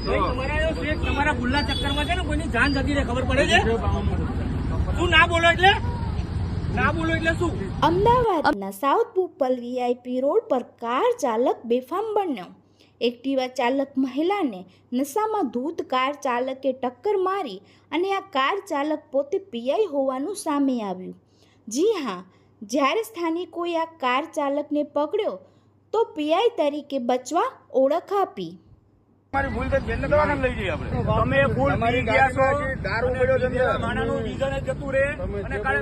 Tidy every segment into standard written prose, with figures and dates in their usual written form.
તમારા ભૂલના ચક્કરમાં છે ને કોઈની જાન જતી રહે ખબર પડે છે? તું ના બોલો એટલે શું? અમદાવાદના સાઉથ બોપલ વીઆઈપી રોડ પર કાર ચાલક બેફામ બન્યો. એક્ટિવા ચાલક મહિલાને નશામાં ધૂત કાર ચાલકે ટક્કર મારી અને આ કાર ચાલક પોતે પીઆઈ હોવાનું સામે આવ્યું. જી હા, જ્યારે સ્થાનિકોએ આ કાર ચાલકને પકડ્યો તો પીઆઈ તરીકે બચવા ઓળખ આપી. તમારી ભૂલ છે, બેનને દવાખાને લઈ જઈએ આપણે. તમે ભૂલ કરી ગયા છો, દારૂ પડ્યો છે, માણાનું ડીઝલ જ જતું રહે અને કાળે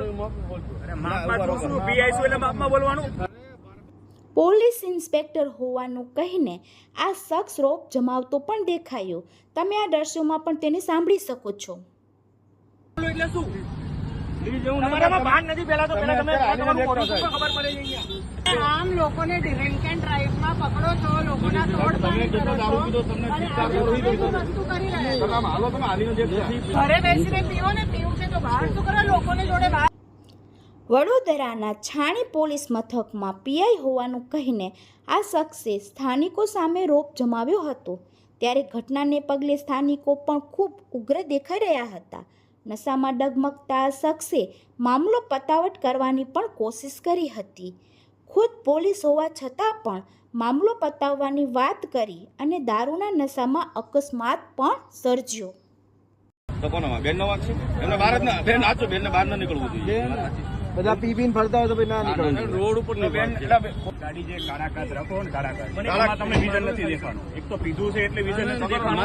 માપમાં તો શું પીઆઈ છું એટલે માપમાં બોલવાનું. પોલીસ ઇન્સ્પેક્ટર હોવાનું કહીને આ શખ્સ રોપ જમાવતો પણ દેખાયો. તમે આ દ્રશ્યોમાં પણ તેને સાંભળી શકો છો. એટલે શું? તમારામાં ભાન નથી. પહેલા તો પેલા તમે તમારું મોઢું ખબર પડે છે અહીંયા. આમ લોકોને ડ્રિંક એન્ડ ડ્રાઈવમાં પકડો છો, લોકોના તોડપાણી કરો છો અને આ વસ્તુ કરી રહ્યા છો. ઘરે બેસીને પીવો ને, પીવું છે તો બહાર શું કરો લોકોને જોડે બહાર. વડોદરાના છાણી પોલીસ મથકમાં પીઆઈ હોવાનું કહીને આ શખ્સે સ્થાનિકો સામે રોપ જમાવ્યો હતો. ત્યારે ઘટનાને પગલે સ્થાનિકો પણ ખૂબ ઉગ્ર દેખાઈ રહ્યા હતા. નશામાં ડગમગતા આ શખ્સે મામલો પતાવટ કરવાની પણ કોશિશ કરી હતી. ખુદ પોલીસ હોવા છતાં પણ મામલો પતાવવાની વાત કરી અને દારૂના નશામાં અકસ્માત પણ સર્જ્યો. બધા પીપીને ફરતા હોય તો ના નીકળે રોડ ઉપર ગાડી જે કાળાકાચ રાખો ને કાળાકાચ તમને વિઝન નથી દેખાનું. એક તો પીધું છે એટલે વિઝન નથી દેખાનું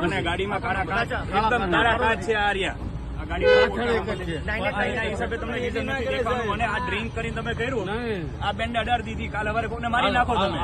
અને ગાડીમાં કાળાકાચ એકદમ કાળાકાચ છે. આ રહ્યા હિસાબે તમને વિઝન નથી દેખાનું અને આ ડ્રિંક કરીને તમે કર્યું, આ બેન્ડ અડાર દીધી. કાલ સવારે કોઈને મારી નાખો તમે.